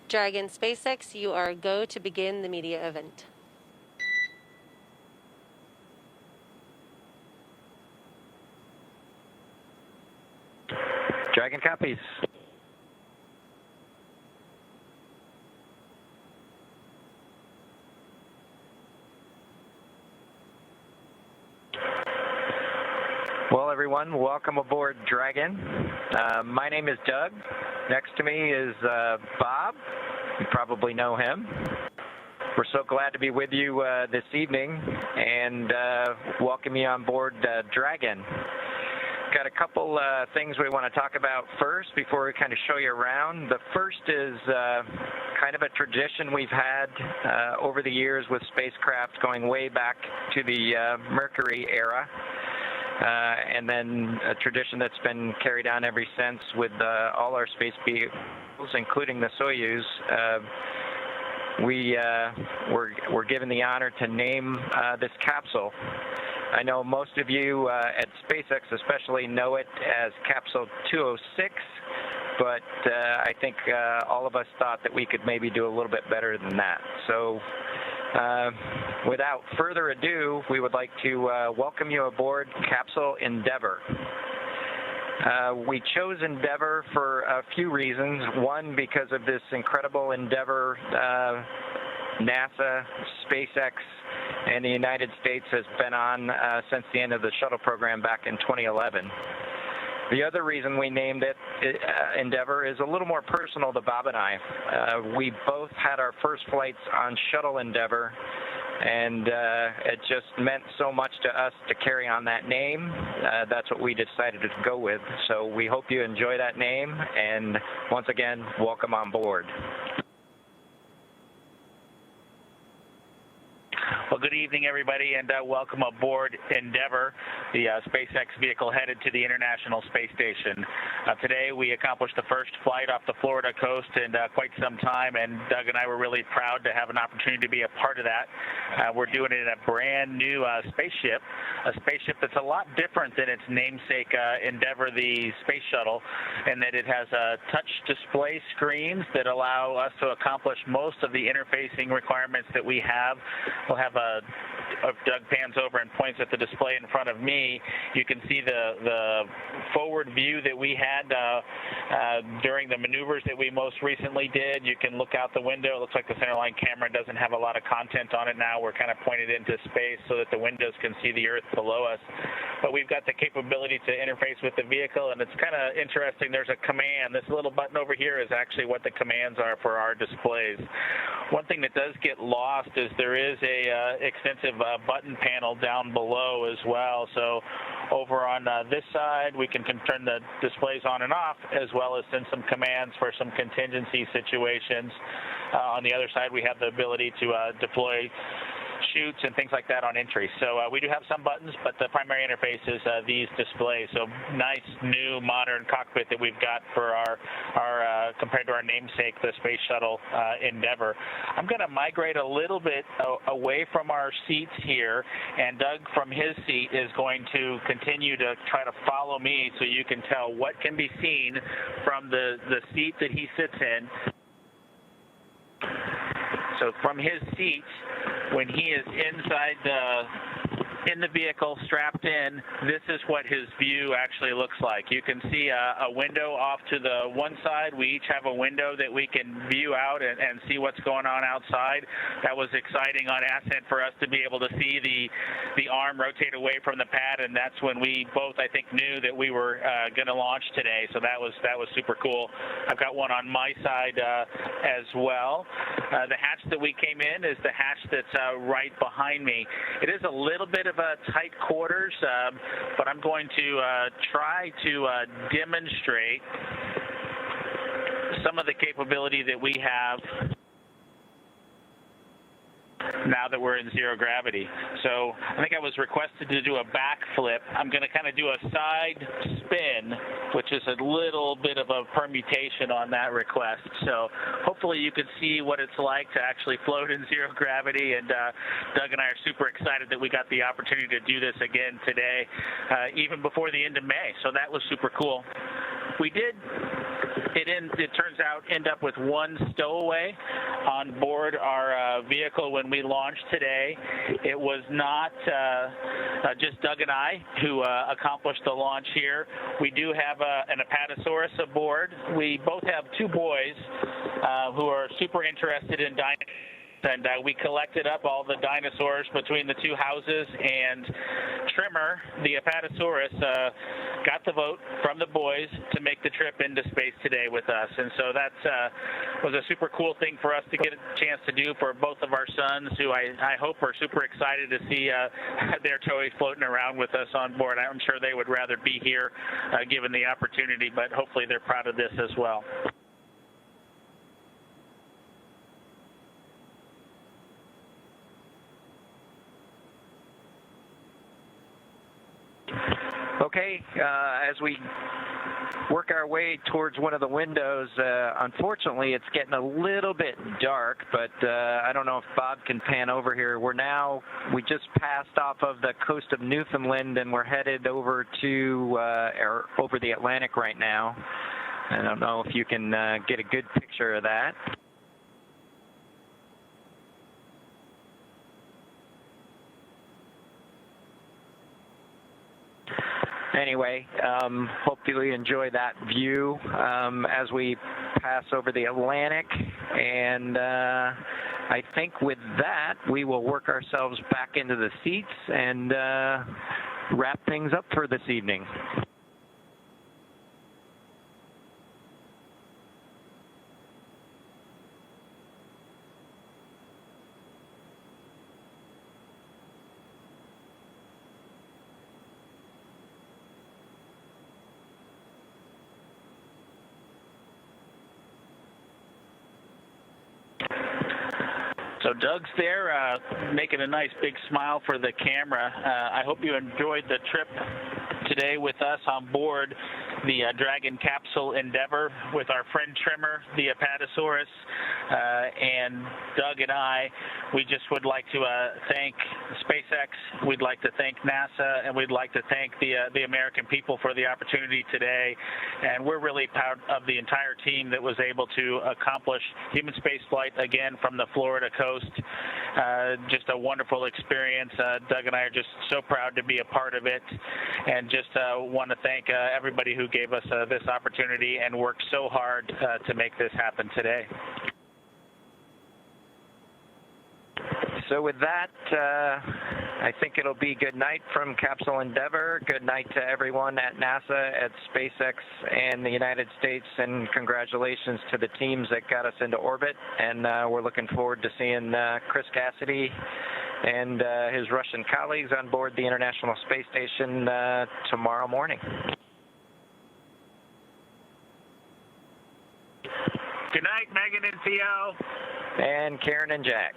Dragon SpaceX, you are go to begin the media event. Dragon copies. Well, everyone, welcome aboard Dragon. My name is Doug. Next to me is Bob. You probably know him. We're so glad to be with you this evening and welcome you on board Dragon. Got a couple things we want to talk about first before we kind of show you around. The first is kind of a tradition we've had over the years with spacecraft going way back to the Mercury era. And then a tradition that's been carried on ever since with all our space vehicles, including the Soyuz. We're given the honor to name this capsule. I know most of you at SpaceX especially know it as Capsule 206, but I think all of us thought that we could maybe do a little bit better than that. So without further ado, we would like to welcome you aboard Capsule Endeavour. We chose Endeavour for a few reasons. One, because of this incredible endeavor NASA, SpaceX, and the United States has been on since the end of the shuttle program back in 2011. The other reason we named it Endeavour is a little more personal to Bob and I. We both had our first flights on Shuttle Endeavour, and it just meant so much to us to carry on that name. That's what we decided to go with. So we hope you enjoy that name, and once again, welcome on board. Well, good evening, everybody, and welcome aboard Endeavour, the SpaceX vehicle headed to the International Space Station. Today, we accomplished the first flight off the Florida coast in quite some time, and Doug and I were really proud to have an opportunity to be a part of that. We're doing it in a brand new spaceship, a spaceship that's a lot different than its namesake Endeavour, the space shuttle, in that it has touch display screens that allow us to accomplish most of the interfacing requirements that we have. We'll have Doug pans over and points at the display in front of me. You can see the forward view that we had during the maneuvers that we most recently did. You can look out the window. It looks like the centerline camera doesn't have a lot of content on it now. We're kind of pointed into space so that the windows can see the Earth below us. But we've got the capability to interface with the vehicle, and it's kind of interesting. There's a command. This little button over here is actually what the commands are for our displays. One thing that does get lost is there is a extensive button panel down below as well. So over on this side, we can turn the displays on and off, as well as send some commands for some contingency situations. On the other side, we have the ability to deploy chutes and things like that on entry. So we do have some buttons, but the primary interface is these displays. So nice, new, modern cockpit that we've got for our compared to our namesake, the Space Shuttle Endeavour. I'm going to migrate a little bit away from our seats here, and Doug from his seat is going to continue to try to follow me so you can tell what can be seen from the seat that he sits in. So from his seat, when he is in the vehicle, strapped in, this is what his view actually looks like. You can see a window off to the one side. We each have a window that we can view out and see what's going on outside. That was exciting on ascent for us to be able to see the arm rotate away from the pad, and that's when we both, I think, knew that we were going to launch today. So that was super cool. I've got one on my side as well. The hatch that we came in is the hatch that's right behind me. It is a little bit of a tight quarters, but I'm going to try to demonstrate some of the capability that we have now that we're in zero gravity. So I think I was requested to do a backflip. I'm going to kind of do a side spin, which is a little bit of a permutation on that request. So hopefully you can see what it's like to actually float in zero gravity, and Doug and I are super excited that we got the opportunity to do this again today, even before the end of May. So that was super cool. We did it turns out, end up with one stowaway on board our vehicle when we launched today. It was not just Doug and I who accomplished the launch here. We do have an Apatosaurus aboard. We both have two boys who are super interested in dinosaurs. And we collected up all the dinosaurs between the two houses, and Trimmer, the Apatosaurus, got the vote from the boys to make the trip into space today with us. And so that was a super cool thing for us to get a chance to do for both of our sons, who I hope are super excited to see their toys floating around with us on board. I'm sure they would rather be here given the opportunity, but hopefully they're proud of this as well. Okay, as we work our way towards one of the windows, unfortunately it's getting a little bit dark, but I don't know if Bob can pan over here. We just passed off of the coast of Newfoundland, and we're headed over to over the Atlantic right now. I don't know if you can get a good picture of that. Anyway, hopefully you enjoy that view as we pass over the Atlantic, and I think with that we will work ourselves back into the seats and wrap things up for this evening. So Doug's there making a nice big smile for the camera. I hope you enjoyed the trip today with us on board the Dragon capsule Endeavour with our friend Trimmer, the Apatosaurus, and Doug and I. We just would like to thank SpaceX, we'd like to thank NASA, and we'd like to thank the American people for the opportunity today. And we're really proud of the entire team that was able to accomplish human spaceflight again from the Florida coast. Just a wonderful experience. Doug and I are just so proud to be a part of it, and just want to thank everybody who gave us this opportunity and worked so hard to make this happen today. So with that, I think it'll be good night from Capsule Endeavour. Good night to everyone at NASA, at SpaceX, and the United States, and congratulations to the teams that got us into orbit. And we're looking forward to seeing Chris Cassidy and his Russian colleagues on board the International Space Station tomorrow morning. Good night, Megan and Theo. And Karen and Jack.